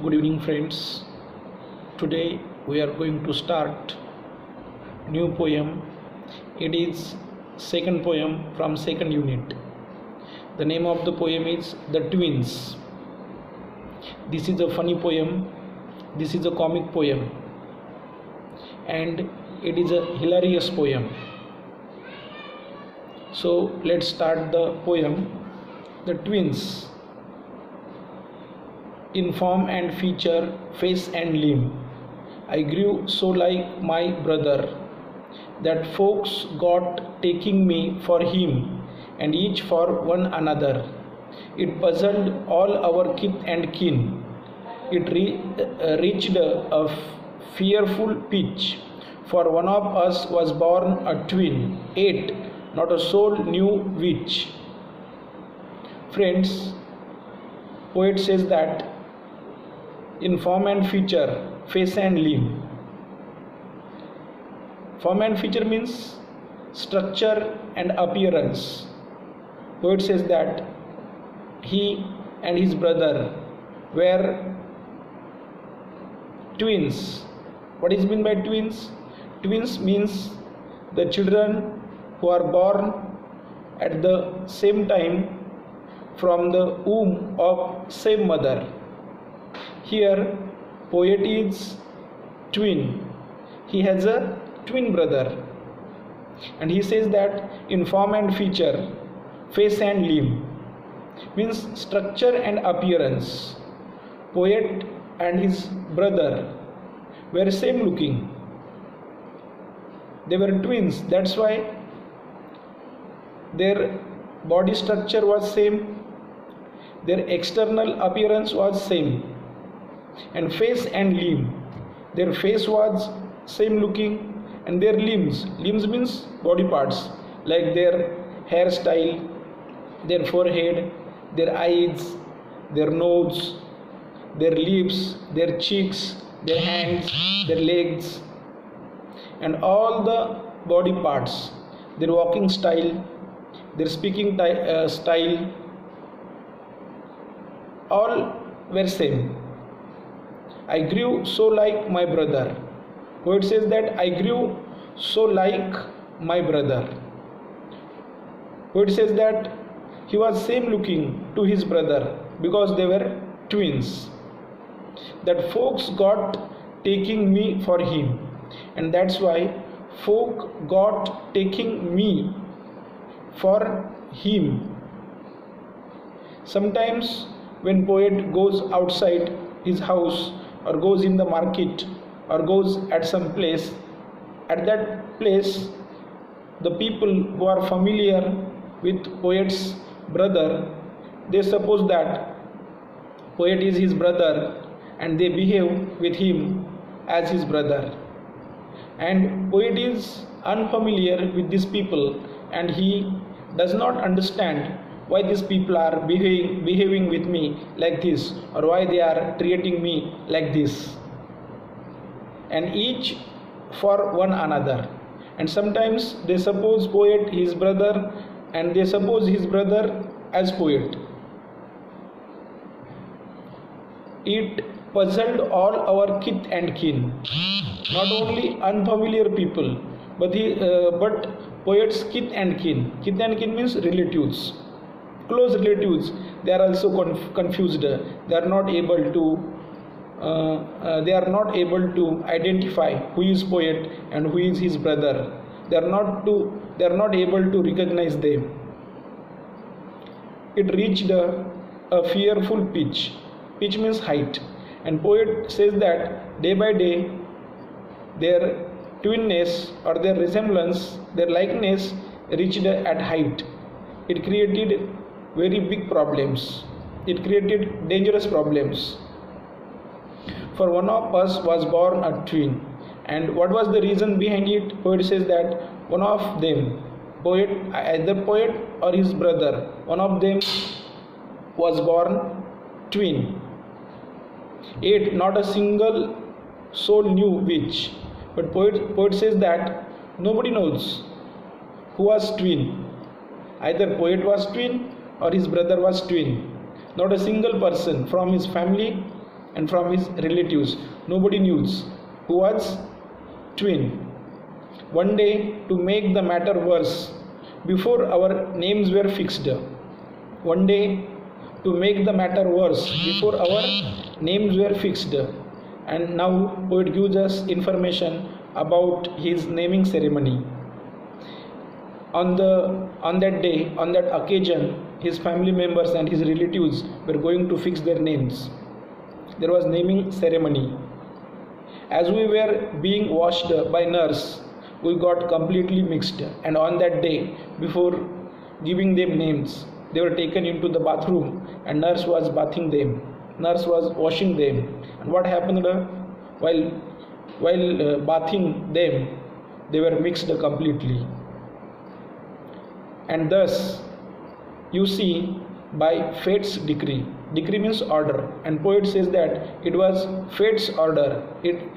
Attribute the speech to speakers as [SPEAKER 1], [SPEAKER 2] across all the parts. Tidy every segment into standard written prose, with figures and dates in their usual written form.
[SPEAKER 1] Good evening, friends. Today we are going to start new poem. It is second poem from second unit. The name of the poem is The Twins. This is a funny poem. This is a comic poem, and it is a hilarious poem. So let's start the poem. The twins. In form and feature, face and limb, I grew so like my brother that folks got taking me for him and each for one another. It puzzled all our kith and kin. It reached a fearful pitch, for one of us was born a twin, yet not a soul knew which. Friends, poet says that in form and feature, face and limb. Form and feature means structure and appearance. Poet says that he and his brother were twins. What is meant by twins? Twins means the children who are born at the same time from the womb of same mother. Here, poet is twin. He has a twin brother, and he says that in form and feature, face and limb means structure and appearance. Poet and his brother were same looking. They were twins. That's why their body structure was same. Their external appearance was same. And face and limb, their face was same looking, and their limbs means body parts, like their hairstyle, their forehead, their eyes, their nose, their lips, their cheeks, their hands, their legs, and all the body parts, their walking style, their speaking style, all were same. I grew so like my brother. Poet says that I grew so like my brother. Poet says that he was same looking to his brother because they were twins. That folks got taking me for him, and that's why folk got taking me for him. Sometimes when poet goes outside his house or goes in the market or goes at some place, at that place the people who are familiar with poet's brother, they suppose that poet is his brother and they behave with him as his brother. And poet is unfamiliar with these people, and he does not understand why these people are behaving with me like this, or why they are treating me like this, and each for one another. And sometimes they suppose poet his brother, and they suppose his brother as poet. It puzzled all our kith and kin, not only unfamiliar people, but poet's kith and kin. Kith and kin means relatives, close relatives. They are also confused. They are not able to identify who is poet and who is his brother. They are not able to recognize them. It reached a fearful pitch. Pitch means height, and poet says that day by day their twinness or their resemblance, their likeness reached at height. It created very big problems. It created dangerous problems. For one of us was born a twin. And what was the reason behind it? Poet says that one of them, either poet or his brother, one of them was born twin. Yet not a single soul knew which. But poet says that nobody knows who was twin. Either poet was twin or his brother was twin. Not a single person from his family and from his relatives. Nobody knew who was twin. One day, to make the matter worse, before our names were fixed. One day, to make the matter worse, before our names were fixed. And now poet gives us information about his naming ceremony. On that day, on that occasion, his family members and his relatives were going to fix their names. There was naming ceremony. As we were being washed by nurse, we got completely mixed, and on that day, before giving them names, they were taken into the bathroom and nurse was bathing them. Nurse was washing them. And what happened while bathing them, they were mixed completely. And thus, you see, by fate's decree means order, and poet says that it was fate's order. It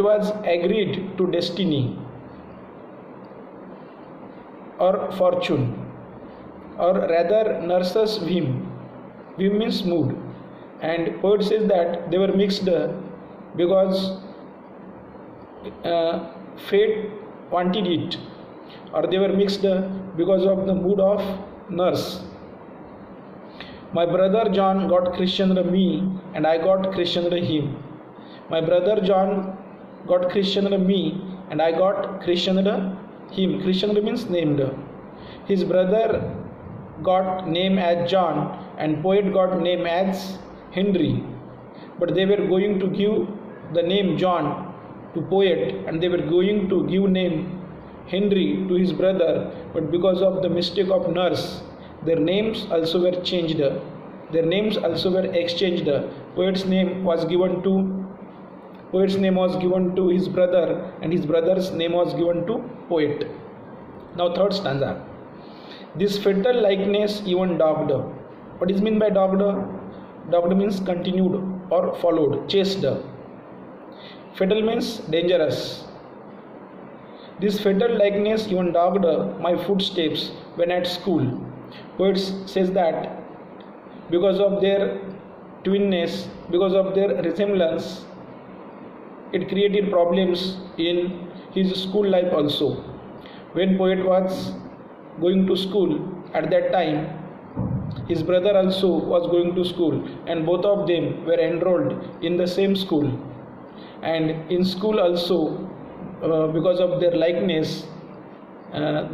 [SPEAKER 1] was agreed to destiny or fortune, or rather nurse's whim. Whim means mood, and poet says that they were mixed because fate wanted it, or they were mixed because of the mood of nurse. My brother John got christened me, and I got christened him. My brother John got christened me, and I got christened him. Christened means named. His brother got name as John, and poet got name as Henry. But they were going to give the name John to poet, and they were going to give name Henry to his brother. But because of the mistake of nurse, their names also were changed. Their names also were exchanged. Poet's name was given to his brother, and his brother's name was given to poet. Now third stanza. This fatal likeness even dogged. What is meant by dogged? Dogged means continued or followed, chased. Fatal means dangerous. This fatal likeness even dogged my footsteps when at school. Poet says that because of their twinness, because of their resemblance, it created problems in his school life also. When poet was going to school at that time, his brother also was going to school, and both of them were enrolled in the same school. And in school also, because of their likeness,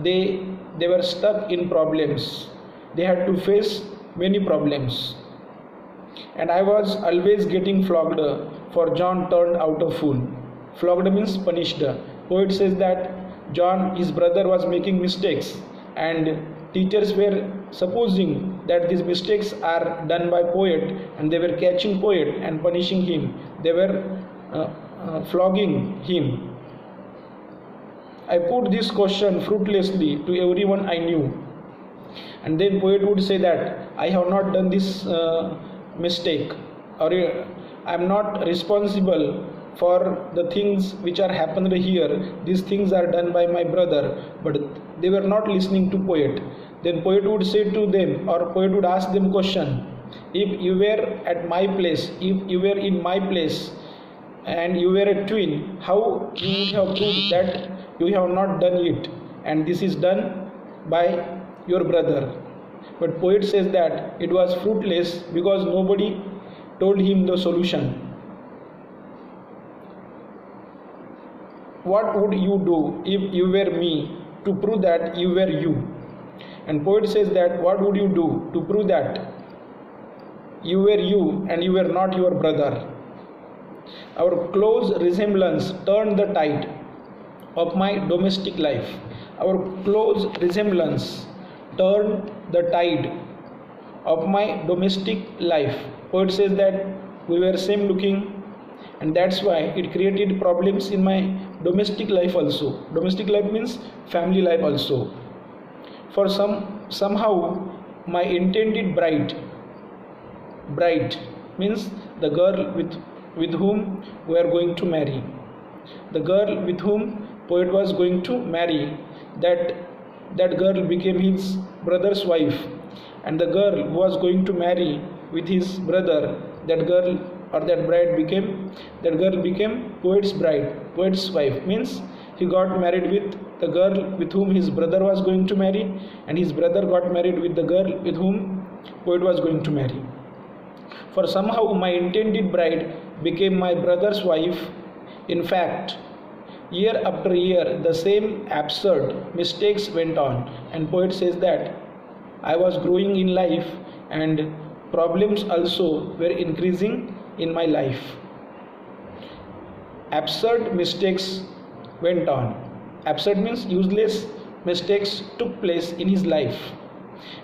[SPEAKER 1] they were stuck in problems. They had to face many problems. And I was always getting flogged, for John turned out a fool. Flogged means punished. Poet says that John, his brother, was making mistakes, and teachers were supposing that these mistakes are done by poet, and they were catching poet and punishing him. They were flogging him. I put this question fruitlessly to everyone I knew, and then poet would say that I have not done this mistake, or I am not responsible for the things which are happened here. These things are done by my brother. But they were not listening to poet. Then poet would say to them, or poet would ask them question: if you were at my place, if you were in my place, and you were a twin, how you would have proved that you have not done it, and this is done by your brother? But poet says that it was fruitless because nobody told him the solution. What would you do if you were me to prove that you were you? And poet says that what would you do to prove that you were you and you were not your brother? Our close resemblance turned the tide of my domestic life. Our close resemblance turned the tide of my domestic life. Poet says that we were same looking, and that's why it created problems in my domestic life also. Domestic life means family life also. For somehow my intended bride means the girl with whom we are going to marry. The girl with whom poet was going to marry, that girl became his brother's wife, and the girl who was going to marry with his brother, that girl or that girl became poet's bride, poet's wife. Means he got married with the girl with whom his brother was going to marry, and his brother got married with the girl with whom poet was going to marry. For somehow my intended bride became my brother's wife. In fact, year after year the same absurd mistakes went on, and poet says that I was growing in life and problems also were increasing in my life. Absurd mistakes went on. Absurd means useless mistakes took place in his life.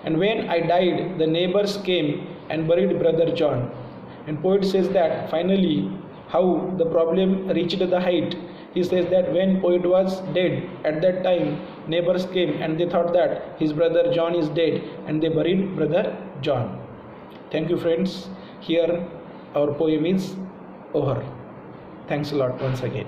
[SPEAKER 1] And when I died, the neighbors came and buried brother John. And poet says that finally how the problem reached the height. He says that when poet was dead, at that time neighbors came and they thought that his brother John is dead, and they buried brother John. Thank you friends. Here our poem is over. Thanks a lot once again.